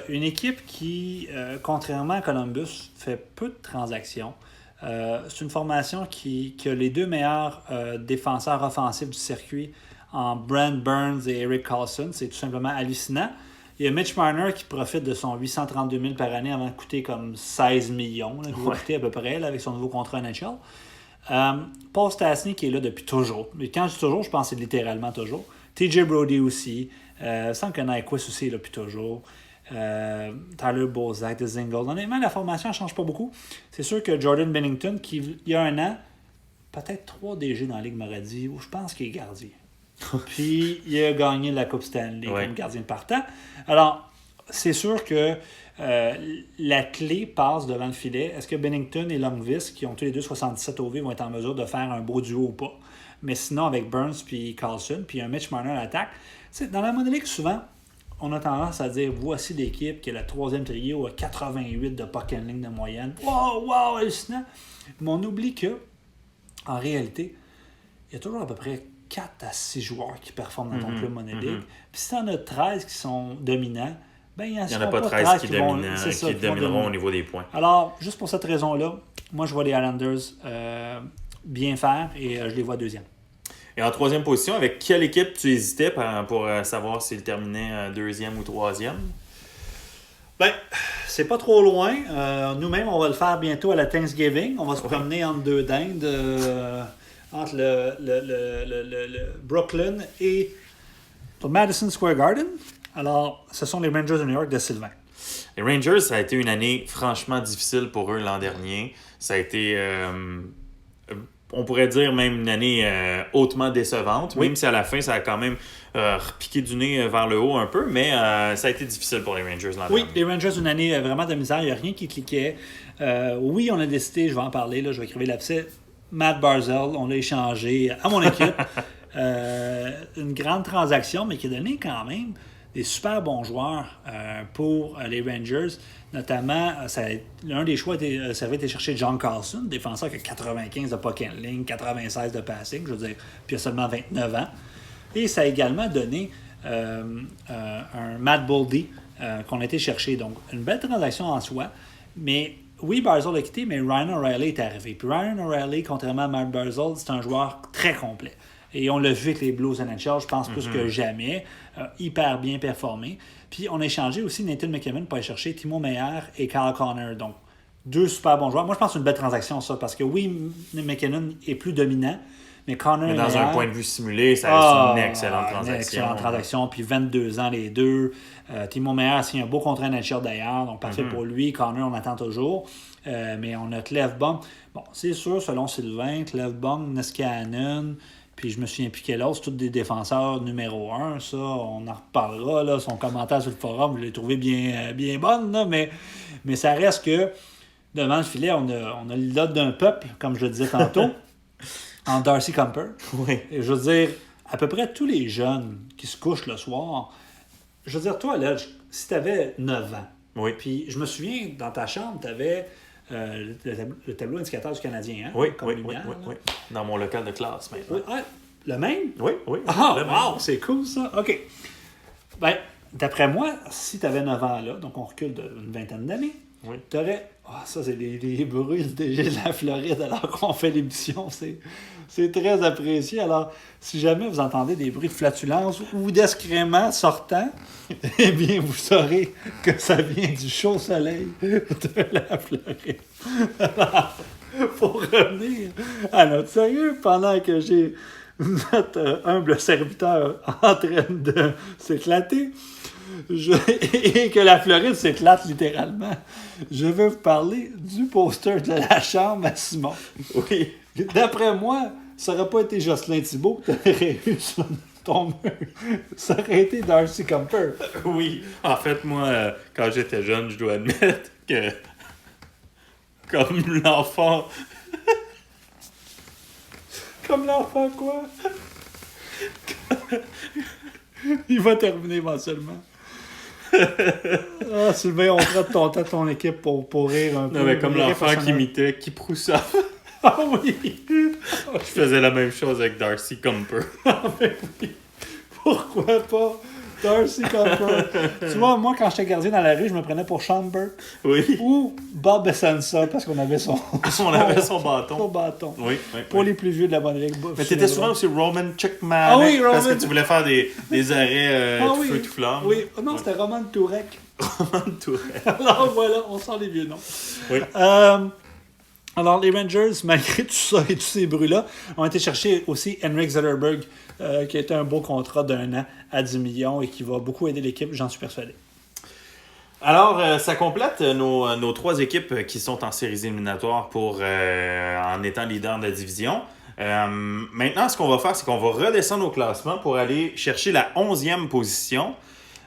une équipe qui, contrairement à Columbus, fait peu de transactions. C'est une formation qui a les deux meilleurs défenseurs offensifs du circuit en Brent Burns et Eric Carlson. C'est tout simplement hallucinant. Il y a Mitch Marner qui profite de son 832 000 par année avant de coûter comme 16 millions, là, qui va coûter à peu près là, avec son nouveau contrat NHL. Paul Stastny qui est là depuis toujours. Mais quand je dis toujours, je pense que c'est littéralement toujours. TJ Brody aussi. Sans que Nyquist aussi est là depuis toujours. Tyler Bozak, de Zingle. Honnêtement, la formation ne change pas beaucoup. C'est sûr que Jordan Bennington, qui il y a 1 an, peut-être 3 DG dans la Ligue m'aurait dit, je pense qu'il est gardien. Puis il a gagné la Coupe Stanley comme gardien de partant. Alors, c'est sûr que la clé passe devant le filet. Est-ce que Bennington et Lundqvist, qui ont tous les deux 77 OV, vont être en mesure de faire un beau duo ou pas? Mais sinon, avec Burns puis Carlson, puis un Mitch Marner à l'attaque, dans la monolithe, souvent, on a tendance à dire voici l'équipe qui est la 3e trio à 88 de puck handling de moyenne. Wow, hallucinant! Mais on oublie que, en réalité, il y a toujours à peu près 4 à 6 joueurs qui performent dans ton club monolithique. Puis si tu en as 13 qui sont dominants, ben il n'y en a pas 13 qui domineront au niveau des points. Alors, juste pour cette raison-là, moi je vois les Islanders bien faire et je les vois 2e. Et en 3e position, avec quelle équipe tu hésitais pour savoir s'il terminait 2e ou 3e? Ben, c'est pas trop loin. Nous-mêmes, on va le faire bientôt à la Thanksgiving. On va se promener entre 2 dindes, entre le Brooklyn et le Madison Square Garden. Alors, ce sont les Rangers de New York de Sylvain. Les Rangers, ça a été une année franchement difficile pour eux l'an dernier. Ça a été... on pourrait dire même une année hautement décevante, même si à la fin, ça a quand même repiqué du nez vers le haut un peu, mais ça a été difficile pour les Rangers l'an dernier. Oui, les Rangers, une année vraiment de misère, il n'y a rien qui cliquait. Oui, on a décidé, je vais en parler, là, je vais écrire l'abcès, Matt Barzal, on l'a échangé à mon équipe. Une grande transaction, mais qui a donné quand même des super bons joueurs pour les Rangers. Notamment, l'un des choix, ça avait été chercher John Carlson, défenseur qui a 95 de puck handling, 96 de passing, je veux dire, puis il a seulement 29 ans. Et ça a également donné un Matt Boldy qu'on a été chercher. Donc, une belle transaction en soi. Mais oui, Barzal a quitté, mais Ryan O'Reilly est arrivé. Puis Ryan O'Reilly, contrairement à Matt Barzal, c'est un joueur très complet. Et on l'a vu avec les Blues NHL, je pense plus que jamais. Hyper bien performé. Puis on a échangé aussi Nathan McKinnon pour aller chercher Timo Meier et Kyle Connor. Donc, 2 super bons joueurs. Moi, je pense que c'est une belle transaction, ça, parce que oui, McKinnon est plus dominant, mais Connor Mais dans Meier, un point de vue simulé, ça reste une excellente transaction. Une excellente transaction. Puis 22 ans les deux. Timo Meier a signé un beau contrat NHL d'ailleurs, donc parfait pour lui. Connor, on attend toujours. Mais on a Clefbaum. Bon, c'est sûr, selon Sylvain, Clefbaum, Niskanen, puis je me souviens plus quel autre, c'est tous des défenseurs numéro 1. Ça, on en reparlera. Là, son commentaire sur le forum, je l'ai trouvé bien bonne, là, mais ça reste que devant le filet, on a l'ordre d'un peuple, comme je le disais tantôt, en Darcy Kumper. Oui. Et je veux dire, à peu près tous les jeunes qui se couchent le soir, je veux dire, toi, là, si tu avais 9 ans, Oui. puis je me souviens, dans ta chambre, tu avais le tableau indicateur du Canadien, hein? Oui, comme oui, lumière, oui, là. oui. Dans mon local de classe maintenant. Oui, ah, le même? Oui, oui. Ah, Le même. wow, c'est cool ça. OK. Ben, d'après moi, si tu avais 9 ans là, donc on recule d'une vingtaine d'années, Oui. tu aurais. Ah, ça, c'est les bruits de la Floride alors qu'on fait l'émission. C'est très apprécié. Alors, si jamais vous entendez des bruits de flatulence ou d'excréments sortant, eh bien, vous saurez que ça vient du chaud soleil de la Floride. Alors, pour revenir à notre sérieux, pendant que j'ai notre humble serviteur en train de s'éclater, et que la Floride s'éclate littéralement, je vais vous parler du poster de la chambre à Simon. Oui. D'après moi, ça n'aurait pas été Jocelyn Thibault que tu aurais eu sur ton mur. Ça aurait été Darcy Kumper. Oui. En fait, moi, quand j'étais jeune, je dois admettre que, comme l'enfant... Comme l'enfant quoi? Il va terminer éventuellement. Ah, Sylvain, on traite ton équipe pour rire un peu. Non, mais comme Rire l'enfant qui personnel. imitait Qui Proussa. Ah oui! Je faisais la même chose avec Darcy Kumper. Ah, ben oui. Pourquoi pas? Darcy Kumper. Tu vois, moi, quand j'étais gardien dans la rue, je me prenais pour Sean Burke Oui. ou Bob Essensa parce qu'on avait son son bâton. son bâton. Oui, oui. Pour oui. les plus vieux de la bonne ligue. Mais t'étais souvent aussi Roman Chuckman. Ah oui, Parce Roman. que tu voulais faire des arrêts Ah tout oui. feu, tout flamme. Oui, oh non, c'était Roman Tourek. Roman Tourette. Alors voilà, on sort les vieux noms. Oui. Alors, les Rangers, malgré tout ça et tous ces bruits-là, ont été chercher aussi Henrik Zetterberg, qui a été un beau contrat d'1 an à 10 millions et qui va beaucoup aider l'équipe, j'en suis persuadé. Alors, ça complète nos 3 équipes qui sont en séries éliminatoires en étant leader de la division. Maintenant, ce qu'on va faire, c'est qu'on va redescendre au classement pour aller chercher la 11e position.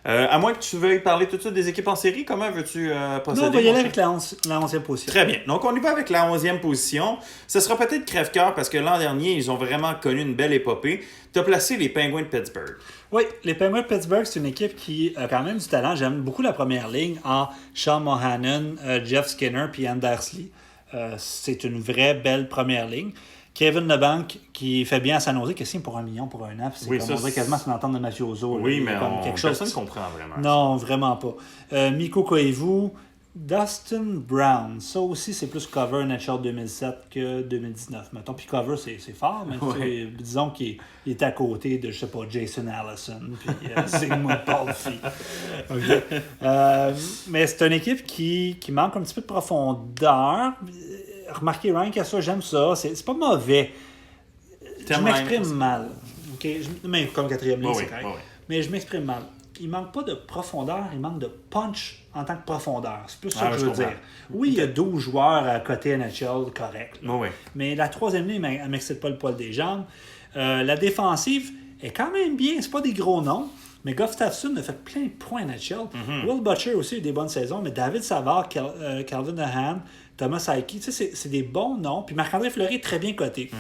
À moins que tu veuilles parler tout de suite des équipes en série, comment veux-tu procéder? Non, on va y mon aller cher? avec la 11e position. Très bien. Donc, on y va avec la 11e position. Ce sera peut-être crève-cœur parce que l'an dernier, ils ont vraiment connu une belle épopée. Tu as placé les Penguins de Pittsburgh. Oui, les Penguins de Pittsburgh, c'est une équipe qui a quand même du talent. J'aime beaucoup la première ligne en Sean Mohannan, Jeff Skinner puis Anders Lee. C'est une vraie belle première ligne. Kevin Labanque, qui fait bien à San Jose, qui signe pour $1 million pour 1 an. C'est Oui, comme ça, on dirait quasiment son entente de mafioso. là. Oui, Il y a mais comme quelque chose. personne ne comprend vraiment. Non, vraiment pas. Mikko Koivu, Dustin Brown. Ça aussi, c'est plus cover NHL 2007 que 2019, mettons. Puis cover, c'est fort, mais Ouais. disons qu'il est à côté de, je sais pas, Jason Allison, puis Sigmund Palffy. OK. Mais c'est une équipe qui manque un petit peu de profondeur. Remarquez, Ryan Casso, j'aime ça. C'est pas mauvais. Je T'aimes m'exprime Ryan mal. OK? Mais comme quatrième ligne, Oui, c'est oui, correct. oui, oui. Mais je m'exprime mal. Il manque pas de profondeur, il manque de punch en tant que profondeur. C'est plus ça Ah, que je je veux comprends. dire. Oui, il y a 12 joueurs à côté NHL, correct. là. Oui, oui. Mais la troisième ligne, elle ne m'excite pas le poil des jambes. La défensive est quand même bien. C'est pas des gros noms. Mais Gustafsson a fait plein de points NHL. Will Butcher aussi a eu des bonnes saisons. Mais David Savard, Calvin Nahan, Thomas Hickey, tu sais, c'est des bons noms. Puis Marc-André Fleury est très bien coté.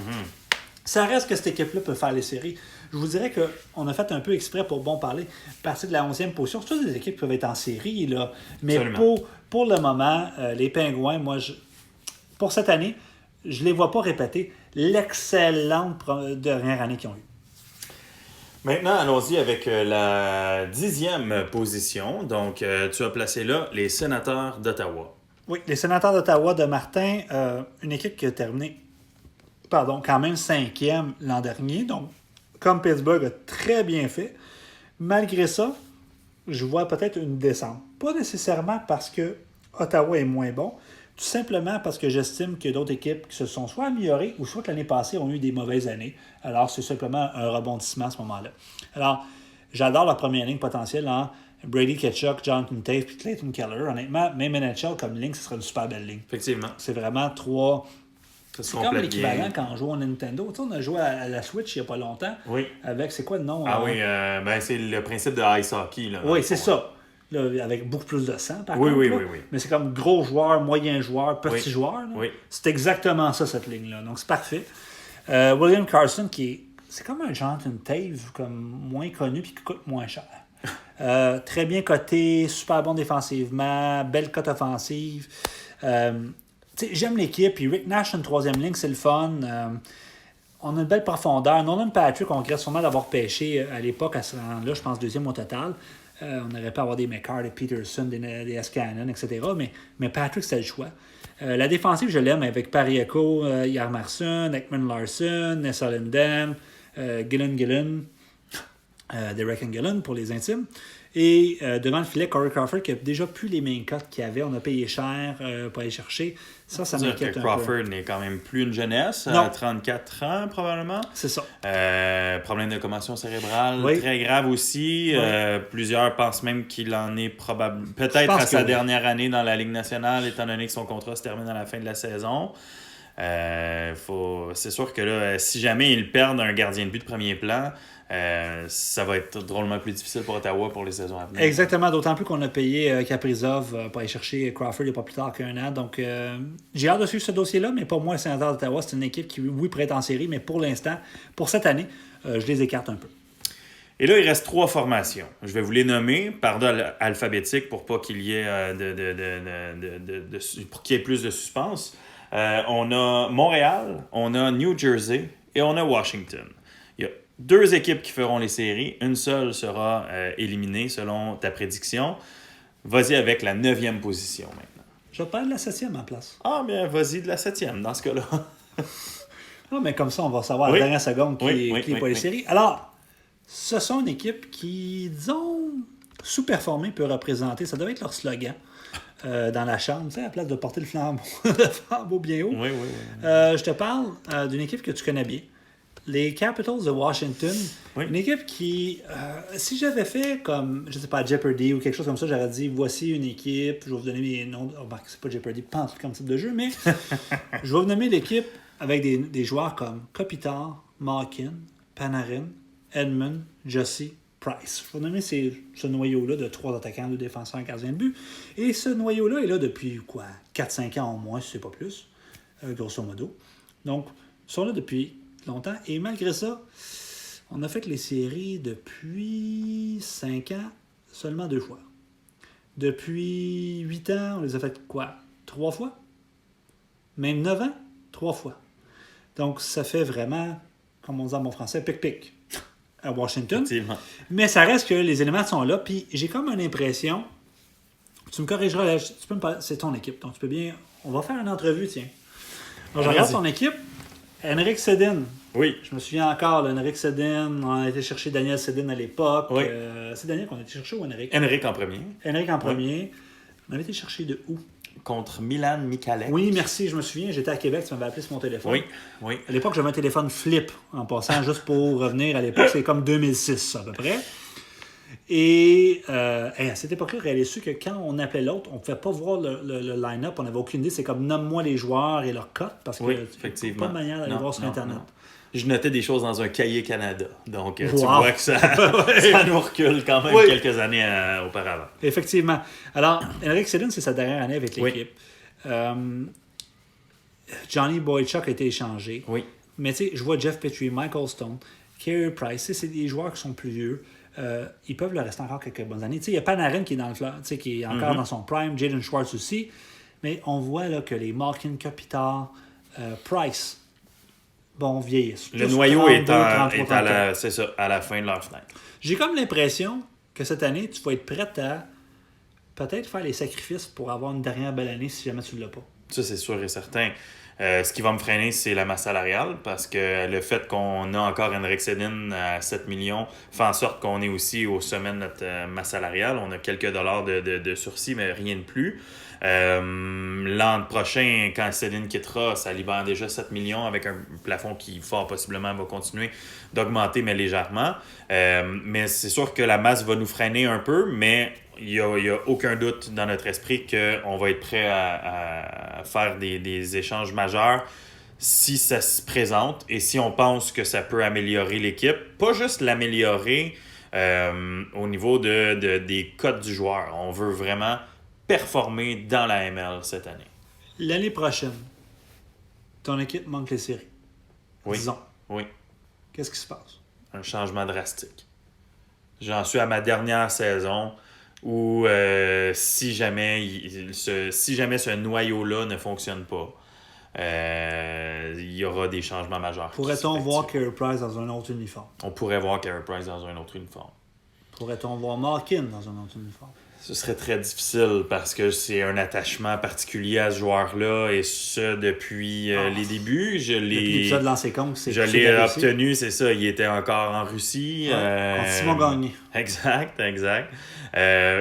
Ça reste que cette équipe-là peut faire les séries. Je vous dirais qu'on a fait un peu exprès pour parler, partir de la 11e position. C'est toutes des équipes qui peuvent être en série, là. Mais Absolument. pour le moment, les Pingouins, moi, pour cette année, je ne les vois pas répéter l'excellente dernière année qu'ils ont eue. Maintenant, allons-y avec la 10e position. Donc, tu as placé là les Sénateurs d'Ottawa. Oui, les Sénateurs d'Ottawa de Martin, une équipe qui a terminé quand même 5e l'an dernier. Donc, comme Pittsburgh a très bien fait. Malgré ça, je vois peut-être une descente. Pas nécessairement parce que Ottawa est moins bon, tout simplement parce que j'estime qu'il y a d'autres équipes qui se sont soit améliorées ou soit que l'année passée ont eu des mauvaises années. Alors, c'est simplement un rebondissement à ce moment-là. Alors, j'adore la première ligne potentielle en Brady Ketchuk, Jonathan Toews et Clayton Keller. Honnêtement, même NHL comme ligne, ce serait une super belle ligne. Effectivement. C'est vraiment 3... C'est comme l'équivalent bien. quand on joue au Nintendo. Tu sais, on a joué à la Switch il n'y a pas longtemps. Oui. Avec, c'est quoi le nom? Ah oui, c'est le principe de ice hockey. Là, oui, c'est ça. Là, avec beaucoup plus de sang, par oui, contre. Oui, là. oui, oui. Mais c'est comme gros joueur, moyen joueur, petit joueur. Là. Oui. C'est exactement ça, cette ligne-là. Donc, c'est parfait. William Carlson, c'est comme un Jonathan Toews, comme moins connu puis qui coûte moins cher. Très bien coté, super bon défensivement, belle cote offensive. J'aime l'équipe. Puis Rick Nash, une troisième ligne, c'est le fun. On a une belle profondeur. Nolan Patrick, on regrette sûrement d'avoir pêché à l'époque à ce rang-là, je pense deuxième au total. On aurait pu avoir des McCarr, des Peterson, des Escannon, etc. Mais Patrick, c'était le choix. La défensive, je l'aime avec Pariaco, Yarmarson, Ekman Larson, Nessa Linden, Gillen, Derek Gillen pour les intimes. Et devant le filet, Corey Crawford qui a déjà plus les main cuts qu'il avait. On a payé cher pour aller chercher. Ça m'inquiète un peu. Crawford n'est quand même plus une jeunesse, non. à 34 ans probablement. C'est ça. Problème de commotion cérébrale, oui. très grave aussi. Oui. Plusieurs pensent même qu'il en est probablement peut-être à sa dernière année dans la Ligue nationale, étant donné que son contrat se termine à la fin de la saison. C'est sûr que là, si jamais ils perdent un gardien de but de premier plan, ça va être drôlement plus difficile pour Ottawa pour les saisons à venir. Exactement, d'autant plus qu'on a payé Kaprizov pour aller chercher Crawford il n'y a pas plus tard qu'un an. Donc, j'ai hâte de suivre ce dossier-là, mais pour moi, le Sénateur d'Ottawa, c'est une équipe qui, oui, pourrait être en série, mais pour l'instant, pour cette année, je les écarte un peu. Et là, il reste 3 formations. Je vais vous les nommer par ordre alphabétique pour pas qu'il y ait pour qu'il y ait plus de suspense. On a Montréal, on a New Jersey et on a Washington. Il y a 2 équipes qui feront les séries. Une seule sera éliminée selon ta prédiction. Vas-y avec la 9e position maintenant. Je vais te parler de la 7e en place. Ah, bien, vas-y de la 7e dans ce cas-là. Non, mais comme ça, on va savoir à la dernière seconde qui est pas les séries. Alors, ce sont une équipe qui, disons, sous-performée peut représenter. Ça doit être leur slogan. Dans la chambre, tu sais, à la place de porter le flambeau bien haut. Oui. Je te parle d'une équipe que tu connais bien. Les Capitals de Washington. Oui. Une équipe qui, si j'avais fait comme, je sais pas, Jeopardy ou quelque chose comme ça, j'aurais dit, voici une équipe, je vais vous donner mes noms. Oh, c'est pas Jeopardy, pas un truc comme type de jeu, mais je vais vous nommer l'équipe avec des joueurs comme Kopitar, Malkin, Panarin, Edmund, Josie, Price. Je vais nommer ce noyau-là de 3 attaquants, 2 défenseurs, un gardien de but. Et ce noyau-là est là depuis, 4-5 ans au moins, si c'est pas plus, grosso modo. Donc, ils sont là depuis longtemps. Et malgré ça, on a fait les séries depuis 5 ans, seulement 2 fois. Depuis 8 ans, on les a fait 3 fois? Même 9 ans? 3 fois. Donc, ça fait vraiment, comme on dit en bon français, pic-pic. À Washington. Mais ça reste que les éléments sont là. Puis j'ai comme une impression, tu me corrigeras, tu peux me parler, c'est ton équipe. Donc tu peux bien, on va faire une entrevue, tiens. Alors, je regarde ton équipe, Henrik Sedin. Oui. Je me souviens encore, Henrik Sedin, on a été chercher Daniel Sedin à l'époque. Oui. C'est Daniel qu'on a été chercher ou Henrik? Henrik en premier. Henrik en premier. On avait été chercher de où? Contre Milan Michalek. Oui, merci, je me souviens, j'étais à Québec, tu m'avais appelé sur mon téléphone. Oui. À l'époque, j'avais un téléphone flip, en passant, juste pour revenir à l'époque, c'est comme 2006 à peu près. Et à cette époque-là, réalisez que quand on appelait l'autre, on ne pouvait pas voir le line-up, on n'avait aucune idée, c'est comme nomme-moi les joueurs et leur cote, parce que effectivement. pas de manière d'aller voir sur Internet. Non. Je notais des choses dans un cahier Canada. Donc, tu vois que ça nous recule quand même quelques années auparavant. Effectivement. Alors, Henrik Sedin, c'est sa dernière année avec l'équipe. Johnny Boychuk a été échangé. Oui. Mais tu sais, je vois Jeff Petrie, Michael Stone, Carey Price, c'est des joueurs qui sont plus vieux. Ils peuvent le rester encore quelques bonnes années. Tu sais, il y a Panarin qui est dans le qui est encore dans son prime, Jaden Schwartz aussi. Mais on voit là, que les Malkin, Kopitar, Price vieillissent. Le Tous noyau 32, est 33, à la fin de leur fenêtre. J'ai comme l'impression que cette année, tu vas être prête à peut-être faire les sacrifices pour avoir une dernière belle année si jamais tu ne l'as pas. Ça, c'est sûr et certain. Ce qui va me freiner, c'est la masse salariale, parce que le fait qu'on a encore Henrik Sedin à 7 millions fait en sorte qu'on est aussi au sommet de notre masse salariale. On a quelques dollars de sursis, mais rien de plus. L'an prochain, quand Sedin quittera, ça libère déjà 7 millions avec un plafond qui, fort possiblement, va continuer d'augmenter, mais légèrement. Mais c'est sûr que la masse va nous freiner un peu, mais il n'y a aucun doute dans notre esprit qu'on va être prêt à faire des échanges majeurs si ça se présente et si on pense que ça peut améliorer l'équipe. Pas juste l'améliorer au niveau des cotes du joueur. On veut vraiment performer dans la ML cette année. L'année prochaine, ton équipe manque les séries. Oui. Disons. Oui. Qu'est-ce qui se passe? Un changement drastique. J'en suis à ma dernière saison où si jamais ce noyau-là ne fonctionne pas, il y aura des changements majeurs. Pourrait-on voir Carey Price dans un autre uniforme? On pourrait voir Carey Price dans un autre uniforme. Pourrait-on voir Malkin dans un autre uniforme? Ce serait très difficile parce que c'est un attachement particulier à ce joueur-là et ce depuis les débuts. Depuis l'épisode lancé compte, c'est je l'ai obtenu, c'est ça. Il était encore en Russie. Contre Simon Gagné. Exact.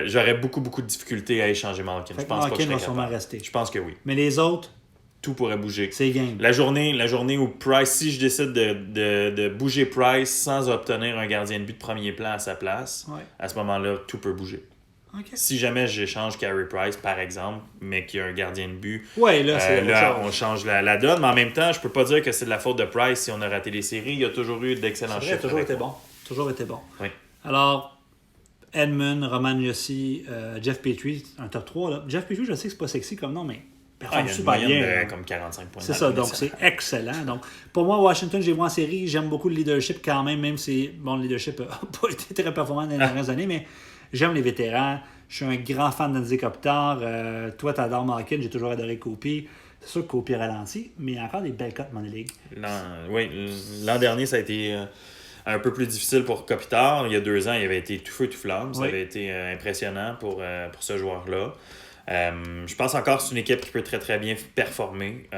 J'aurais beaucoup de difficultés à échanger Malkin. Je pense Malkin va sûrement rester. Je pense que oui. Mais les autres, tout pourrait bouger. c'est game. La journée où Price, si je décide de bouger Price sans obtenir un gardien de but de premier plan à sa place, à ce moment-là, tout peut bouger. Okay. Si jamais j'échange Carey Price, par exemple, mais qu'il y a un gardien de but, là, on change la donne. Mais en même temps, je peux pas dire que c'est de la faute de Price si on a raté les séries. Il y a toujours eu d'excellents chiffres. Toujours été bon. Oui. Alors, Edmund, Roman Josi, Jeff Petrie, un top 3. Là. Jeff Petrie, je sais que c'est pas sexy comme nom, mais performe super bien. Comme 45 points. C'est ça, donc c'est excellent. Donc, pour moi, Washington, j'ai vu en série, j'aime beaucoup le leadership quand même si le leadership n'a pas été très performant dans les dernières années, mais j'aime les vétérans. Je suis un grand fan d'Andy Kopitar. Toi, tu adores Malkin. J'ai toujours adoré Kopi. C'est sûr que Kopi ralentit, mais il y a encore des belles cotes dans la ligue. L'an dernier, ça a été un peu plus difficile pour Kopitar. Il y a 2 ans, il avait été tout feu, tout flamme. Ça avait été impressionnant pour ce joueur-là. Je pense encore que c'est une équipe qui peut très, très bien performer.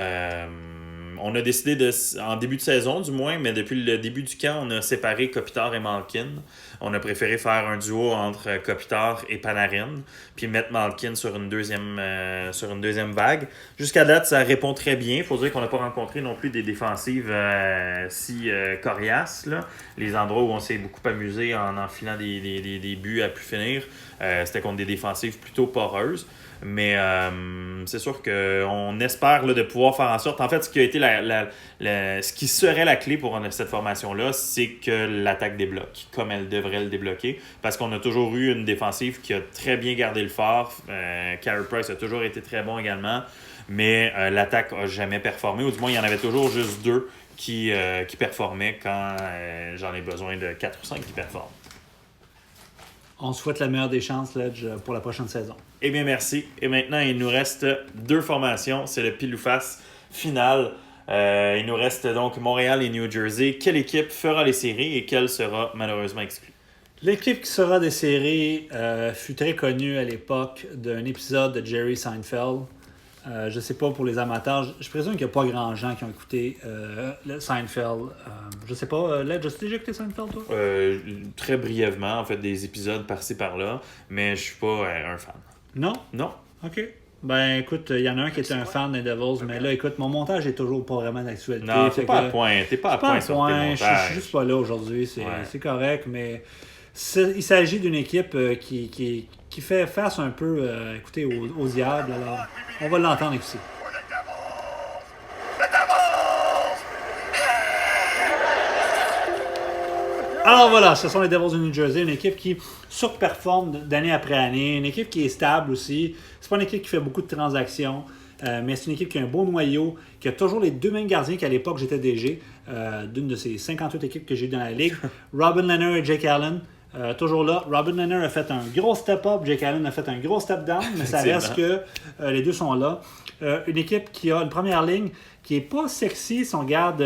On a décidé en début de saison du moins, mais depuis le début du camp, on a séparé Kopitar et Malkin. On a préféré faire un duo entre Kopitar et Panarin, puis mettre Malkin sur une deuxième vague. Jusqu'à date, ça répond très bien. Il faut dire qu'on n'a pas rencontré non plus des défensives si coriaces. Là. Les endroits où on s'est beaucoup amusé en enfilant des buts à plus finir, c'était contre des défensives plutôt poreuses. Mais c'est sûr qu'on espère de pouvoir faire en sorte... En fait, ce qui a été ce qui serait la clé pour cette formation-là, c'est que l'attaque débloque, comme elle devrait le débloquer. Parce qu'on a toujours eu une défensive qui a très bien gardé le fort. Carey Price a toujours été très bon également. Mais l'attaque n'a jamais performé. Ou du moins, il y en avait toujours juste 2 qui performaient quand j'en ai besoin de 4 ou 5 qui performent. On souhaite la meilleure des chances, Ledge, pour la prochaine saison. Eh bien, merci. Et maintenant, il nous reste 2 formations. C'est le pile ou face final. Il nous reste donc Montréal et New Jersey. Quelle équipe fera les séries et quelle sera malheureusement exclue? L'équipe qui sera des séries fut très connue à l'époque d'un épisode de Jerry Seinfeld. Je ne sais pas pour les amateurs. Je présume qu'il n'y a pas grand gens qui ont écouté le Seinfeld. Je ne sais pas. Ledge, as-tu déjà écouté Seinfeld, toi? Très brièvement, en fait, des épisodes par-ci par-là. Mais je suis pas un fan. Non? Non. OK. Ben, écoute, il y en a un qui était un fan des Devils, mais là, écoute, mon montage est toujours pas vraiment d'actualité. Non, t'es pas à point. T'es pas à point sur tes montages. Je suis juste pas là aujourd'hui. C'est correct, mais il s'agit d'une équipe qui fait face un peu écoutez, aux diables. Alors, on va l'entendre ici. Alors voilà, ce sont les Devils de New Jersey, une équipe qui surperforme d'année après année, une équipe qui est stable aussi. C'est pas une équipe qui fait beaucoup de transactions, mais c'est une équipe qui a un beau noyau, qui a toujours les 2 mêmes gardiens qu'à l'époque j'étais DG, d'une de ces 58 équipes que j'ai eues dans la ligue. Robin Lehner et Jake Allen. Toujours là, Robin Lehner a fait un gros step-up, Jake Allen a fait un gros step-down, mais ça reste que les 2 sont là. une équipe qui a une première ligne qui n'est pas sexy si on regarde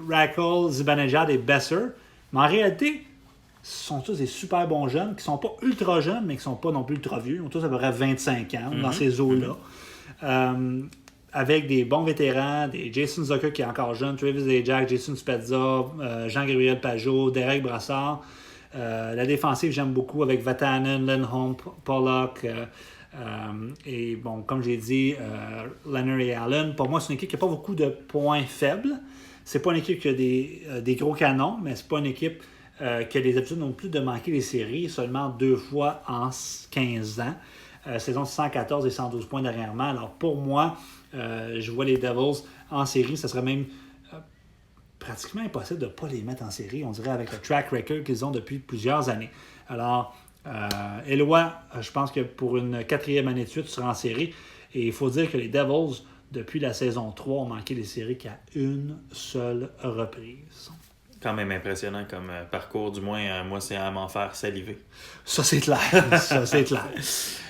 Rackle, Zibanejad et Besser. Mais en réalité, ce sont tous des super bons jeunes qui ne sont pas ultra jeunes, mais qui ne sont pas non plus ultra vieux. Ils ont tous à peu près 25 ans dans ces eaux-là. Avec des bons vétérans, des Jason Zucker qui est encore jeune, Travis Zajac, Jason Spezza, Jean-Gabriel Pajot, Derek Brassard. La défensive, j'aime beaucoup avec Vatanen, Lindholm, Pollock et bon, comme j'ai dit, Leonard et Allen. Pour moi, c'est une équipe qui n'a pas beaucoup de points faibles. C'est pas une équipe qui a des gros canons, mais c'est pas une équipe qui a des habitudes non plus de manquer les séries, seulement 2 fois en 15 ans. Saison de 114 et 112 points dernièrement. Alors pour moi, je vois les Devils en série. Ça serait même pratiquement impossible de ne pas les mettre en série, on dirait, avec le track record qu'ils ont depuis plusieurs années. Alors, Éloi, je pense que pour une 4e année de suite, tu seras en série. Et il faut dire que les Devils, depuis la saison 3, ont manqué les séries qu'à une seule reprise. Quand même impressionnant comme parcours, du moins, moi, c'est à m'en faire saliver. Ça, c'est clair. Ça, c'est clair.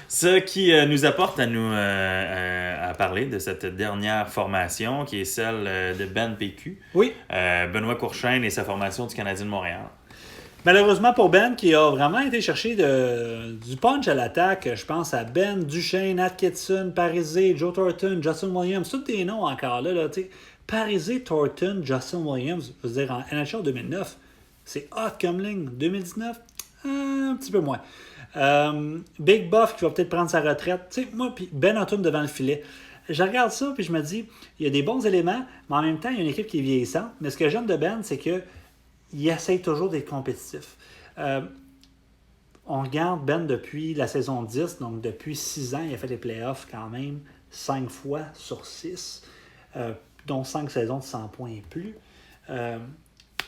Ce qui nous apporte à parler de cette dernière formation, qui est celle de Ben PQ. Oui. Benoît Courchaine et sa formation du Canadien de Montréal. Malheureusement pour Ben, qui a vraiment été chercher du punch à l'attaque, je pense à Ben, Duchesne, Atkinson, Parisé, Joe Thornton, Justin Williams, tous des noms encore là, tu sais. Parisé, Thornton, Justin Williams, je veux dire, en NHL 2009, c'est hot comme ligne. 2019, un petit peu moins. Big Buff qui va peut-être prendre sa retraite. Tu sais, moi, puis Ben Hutton devant le filet. Je regarde ça, puis je me dis, il y a des bons éléments, mais en même temps, il y a une équipe qui est vieillissante. Mais ce que j'aime de Ben, c'est qu'il essaye toujours d'être compétitif. On regarde Ben depuis la saison 10, donc depuis 6 ans, il a fait les playoffs quand même 5 fois sur 6. Dont 5 saisons de 100 points et plus.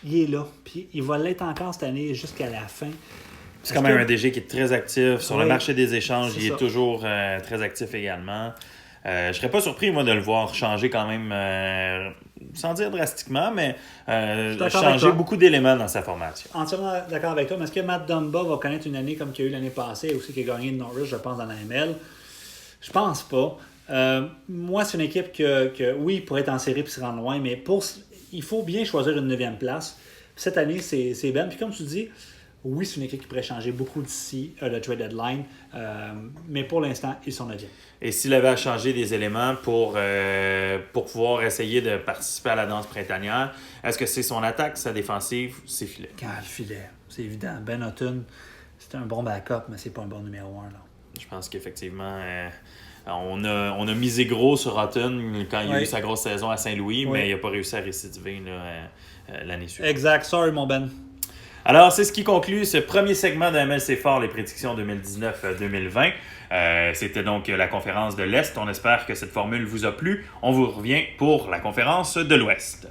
Il est là. Puis il va l'être encore cette année jusqu'à la fin. C'est quand même un DG qui est très actif. Sur le marché des échanges, il est toujours très actif également. Je serais pas surpris, moi, de le voir changer quand même, sans dire drastiquement, mais changer beaucoup d'éléments dans sa formation. Entièrement d'accord avec toi. Mais est-ce que Matt Dumba va connaître une année comme qu'il y a eu l'année passée, aussi qui a gagné de Norris, je pense, dans la ML? Je pense pas. Moi, c'est une équipe que oui, pourrait être en série et se rendre loin, mais il faut bien choisir une 9e place. Cette année, c'est Ben. Puis comme tu dis, oui, c'est une équipe qui pourrait changer beaucoup d'ici le trade deadline, mais pour l'instant, ils sont 9e. Et s'il avait à changer des éléments pour pouvoir essayer de participer à la danse printanière, est-ce que c'est son attaque, sa défensive, ses filets? Quand le filet, c'est évident. Ben Hutton, c'est un bon backup, mais c'est pas un bon numéro 1. Là. Je pense qu'effectivement... On a misé gros sur Hutton quand il a eu sa grosse saison à Saint-Louis, mais il n'a pas réussi à récidiver l'année suivante. Exact. Sorry, mon Ben. Alors, c'est ce qui conclut ce premier segment de MLC Fort, les prédictions 2019-2020. C'était donc la conférence de l'Est. On espère que cette formule vous a plu. On vous revient pour la conférence de l'Ouest.